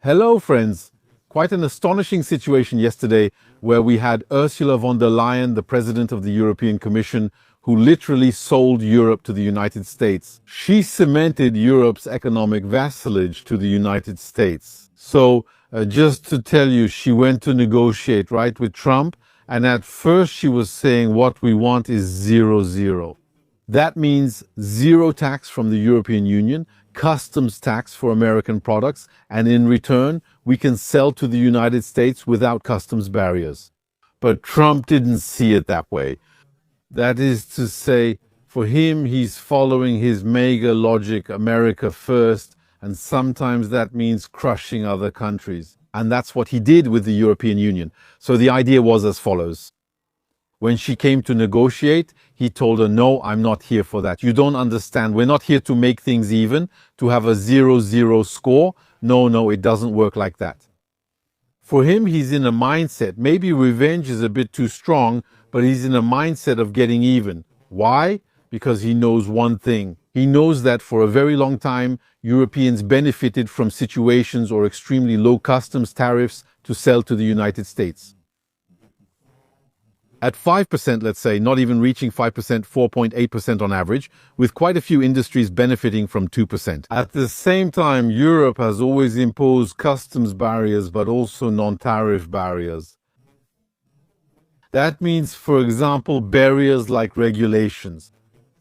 Hello, friends. Quite an astonishing situation yesterday where we had Ursula von der Leyen, the president of the European Commission, who literally sold Europe to the United States. She cemented Europe's economic vassalage to the United States. So, just to tell you, she went to negotiate, right, with Trump. And at first she was saying what we want is 0-0. That means zero tax from the European Union, customs tax for American products, and in return, we can sell to the United States without customs barriers. But Trump didn't see it that way. That is to say, for him, he's following his mega logic, America first, and sometimes that means crushing other countries. And that's what he did with the European Union. So the idea was as follows. When she came to negotiate, he told her, no, I'm not here for that. You don't understand. We're not here to make things even, to have a 0-0 score. No, it doesn't work like that. For him, he's in a mindset. Maybe revenge is a bit too strong, but he's in a mindset of getting even. Why? Because he knows one thing. He knows that for a very long time, Europeans benefited from situations or extremely low customs tariffs to sell to the United States. At 5%, let's say, not even reaching 5%, 4.8% on average, with quite a few industries benefiting from 2%. At the same time, Europe has always imposed customs barriers, but also non-tariff barriers. That means, for example, barriers like regulations.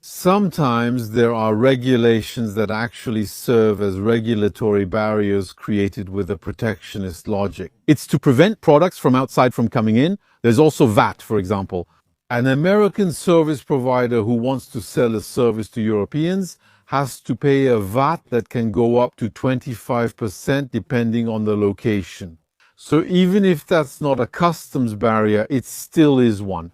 Sometimes there are regulations that actually serve as regulatory barriers created with a protectionist logic. It's to prevent products from outside from coming in. There's also VAT, for example. An American service provider who wants to sell a service to Europeans has to pay a VAT that can go up to 25% depending on the location. So even if that's not a customs barrier, it still is one.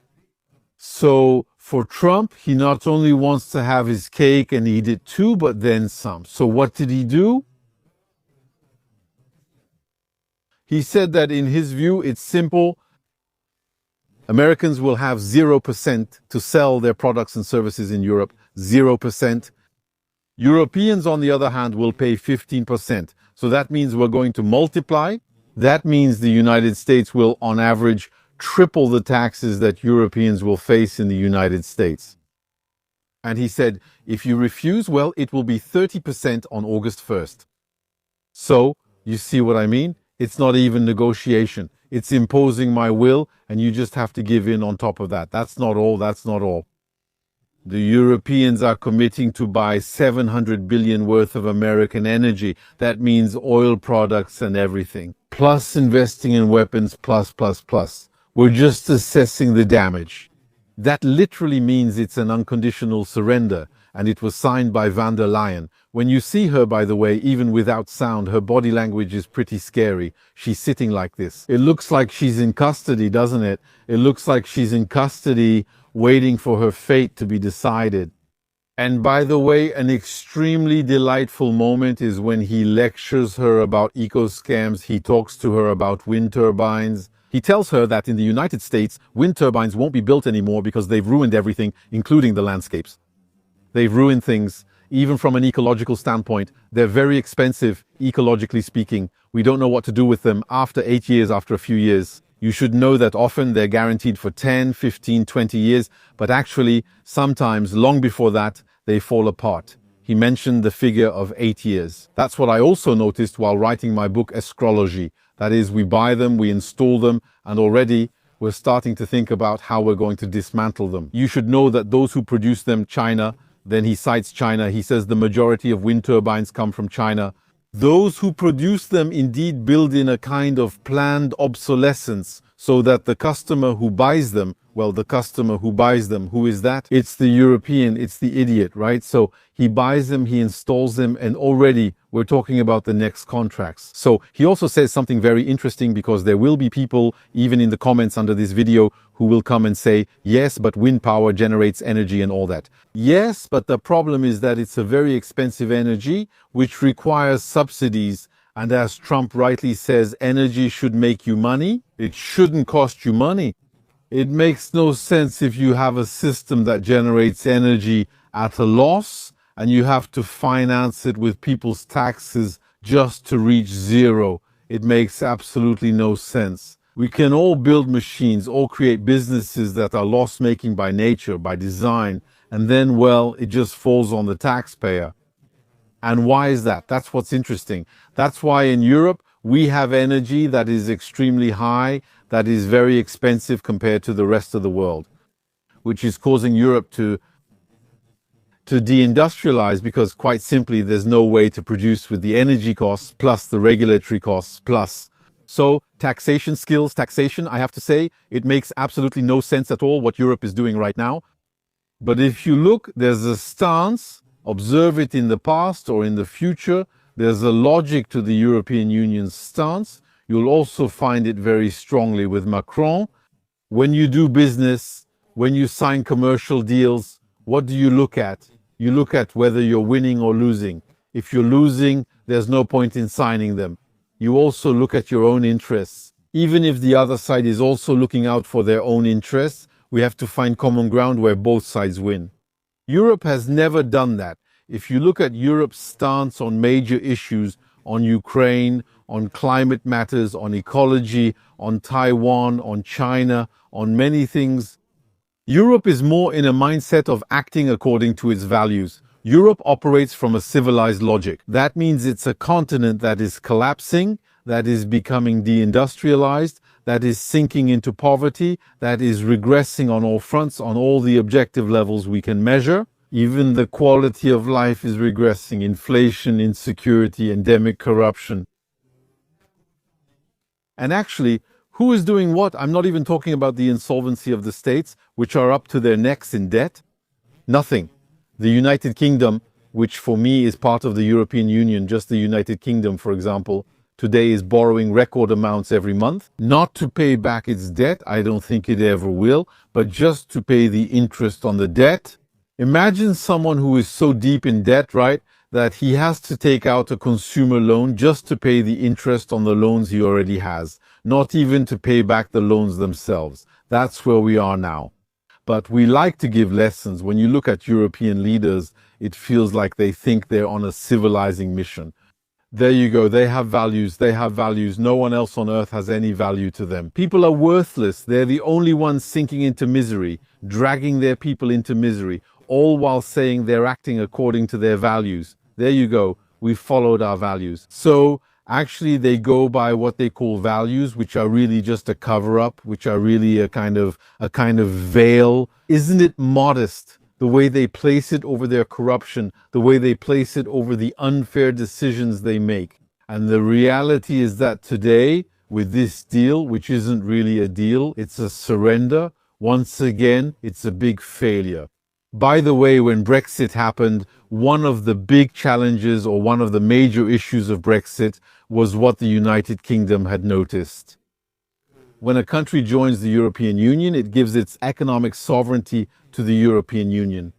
So for Trump, he not only wants to have his cake and eat it too, but then some. So what did he do? He said that in his view, it's simple. Americans will have 0% to sell their products and services in Europe, 0%. Europeans, on the other hand, will pay 15%. So that means we're going to multiply. That means the United States will, on average, triple the taxes that Europeans will face in the United States. And he said, if you refuse, well, it will be 30% on August 1st. So, you see what I mean? It's not even negotiation. It's imposing my will, and you just have to give in on top of that. That's not all. The Europeans are committing to buy 700 billion worth of American energy. That means oil products and everything. Plus investing in weapons, plus. We're just assessing the damage. That literally means it's an unconditional surrender, and it was signed by von der Leyen. When you see her, by the way, even without sound, her body language is pretty scary. She's sitting like this. It looks like she's in custody, doesn't it? It looks like she's in custody, waiting for her fate to be decided. And by the way, an extremely delightful moment is when he lectures her about eco-scams. He talks to her about wind turbines. He tells her that in the United States, wind turbines won't be built anymore because they've ruined everything, including the landscapes. They've ruined things, even from an ecological standpoint. They're very expensive, ecologically speaking. We don't know what to do with them after 8 years, after a few years. You should know that often they're guaranteed for 10, 15, 20 years, but actually, sometimes, long before that, they fall apart. He mentioned the figure of 8 years. That's what I also noticed while writing my book, Astrology. That is, we buy them, we install them, and already we're starting to think about how we're going to dismantle them. You should know that those who produce them, China, then he cites China. He says the majority of wind turbines come from China. Those who produce them indeed build in a kind of planned obsolescence so that the customer who buys them, who is that? It's the European, it's the idiot, right? So he buys them, he installs them, and already we're talking about the next contracts. So he also says something very interesting, because there will be people, even in the comments under this video, who will come and say, yes, but wind power generates energy and all that. Yes, but the problem is that it's a very expensive energy, which requires subsidies. And as Trump rightly says, energy should make you money. It shouldn't cost you money. It makes no sense if you have a system that generates energy at a loss and you have to finance it with people's taxes just to reach zero. it makes absolutely no sense. We can all build machines, all create businesses that are loss-making by nature, by design, and then, well, it just falls on the taxpayer. And why is that? That's what's interesting. That's why in Europe, we have energy that is extremely high, that is very expensive compared to the rest of the world, which is causing Europe to deindustrialize because quite simply, there's no way to produce with the energy costs plus the regulatory costs plus. So taxation skills, taxation, I have to say, it makes absolutely no sense at all what Europe is doing right now. But if you look, there's a stance, observe it in the past or in the future, there's a logic to the European Union's stance. You'll also find it very strongly with Macron. When you do business, when you sign commercial deals, what do you look at? You look at whether you're winning or losing. If you're losing, there's no point in signing them. You also look at your own interests. Even if the other side is also looking out for their own interests, we have to find common ground where both sides win. Europe has never done that. If you look at Europe's stance on major issues, on Ukraine, on climate matters, on ecology, on Taiwan, on China, on many things, Europe is more in a mindset of acting according to its values. Europe operates from a civilized logic. That means it's a continent that is collapsing, that is becoming deindustrialized, that is sinking into poverty, that is regressing on all fronts, on all the objective levels we can measure. Even the quality of life is regressing. Inflation, insecurity, endemic corruption. And actually, who is doing what? I'm not even talking about the insolvency of the states, which are up to their necks in debt. Nothing. The United Kingdom, which for me is part of the European Union, just the United Kingdom, for example, today is borrowing record amounts every month, not to pay back its debt, I don't think it ever will, but just to pay the interest on the debt. Imagine someone who is so deep in debt, right, that he has to take out a consumer loan just to pay the interest on the loans he already has, not even to pay back the loans themselves. That's where we are now. But we like to give lessons. When you look at European leaders, it feels like they think they're on a civilizing mission. There you go. They have values. They have values. No one else on earth has any value to them. People are worthless. They're the only ones sinking into misery, dragging their people into misery, all while saying they're acting according to their values. There you go. We followed our values. So actually they go by what they call values, which are really just a cover-up, which are really a kind of veil. Isn't it modest? The way they place it over their corruption, the way they place it over the unfair decisions they make. And the reality is that today, with this deal, which isn't really a deal, it's a surrender. Once again, it's a big failure. By the way, when Brexit happened, one of the big challenges or one of the major issues of Brexit was what the United Kingdom had noticed. When a country joins the European Union, it gives its economic sovereignty to the European Union.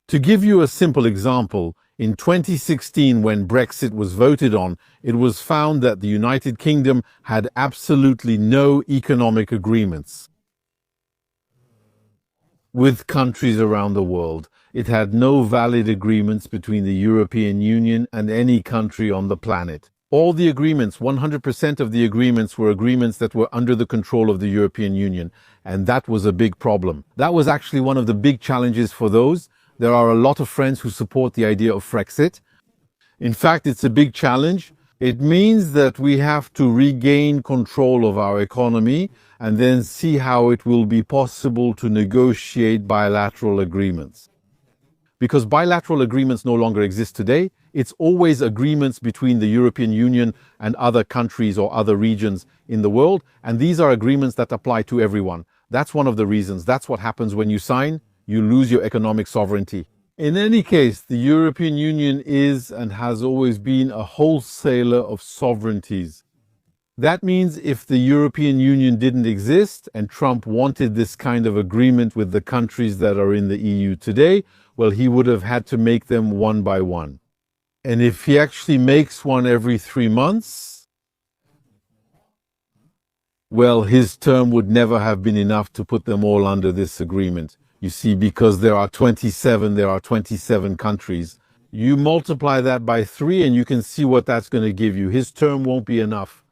To give you a simple example, in 2016, when Brexit was voted on, it was found that the United Kingdom had absolutely no economic agreements with countries around the world. It had no valid agreements between the European Union and any country on the planet. All the agreements, 100% of the agreements were agreements that were under the control of the European Union. And that was a big problem. That was actually one of the big challenges for those. There are a lot of friends who support the idea of Frexit. In fact, it's a big challenge. It means that we have to regain control of our economy and then see how it will be possible to negotiate bilateral agreements. Because bilateral agreements no longer exist today. It's always agreements between the European Union and other countries or other regions in the world. And these are agreements that apply to everyone. That's one of the reasons. That's what happens when you sign. You lose your economic sovereignty. In any case, the European Union is and has always been a wholesaler of sovereignties. That means if the European Union didn't exist and Trump wanted this kind of agreement with the countries that are in the EU today, well, he would have had to make them one by one. And if he actually makes one every 3 months, well, his term would never have been enough to put them all under this agreement. You see, because there are 27 countries. You multiply that by 3 and you can see what that's going to give you. His term won't be enough.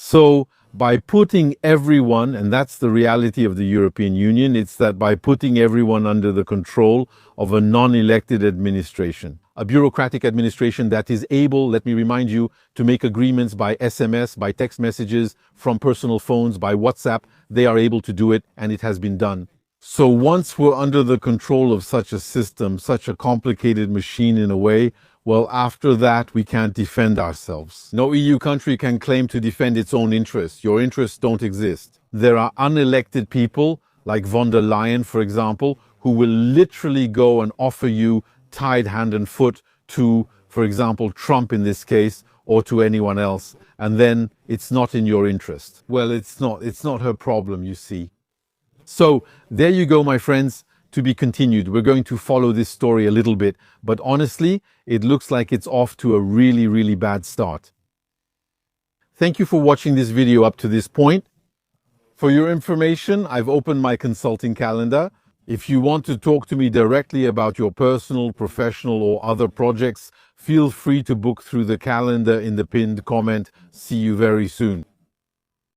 So by putting everyone, and that's the reality of the European Union, it's that by putting everyone under the control of a non-elected administration, a bureaucratic administration that is able, let me remind you, to make agreements by SMS, by text messages, from personal phones, by WhatsApp. They are able to do it, and it has been done. So once we're under the control of such a system, such a complicated machine in a way, well, after that, we can't defend ourselves. No EU country can claim to defend its own interests. Your interests don't exist. There are unelected people, like von der Leyen, for example, who will literally go and offer you tied hand and foot to, for example, Trump in this case, or to anyone else. And then it's not in your interest. Well, it's not her problem, you see. So there you go, my friends. To be continued. We're going to follow this story a little bit, but honestly, it looks like it's off to a really, really bad start. Thank you for watching this video up to this point. For your information, I've opened my consulting calendar. If you want to talk to me directly about your personal, professional, or other projects, feel free to book through the calendar in the pinned comment. See you very soon.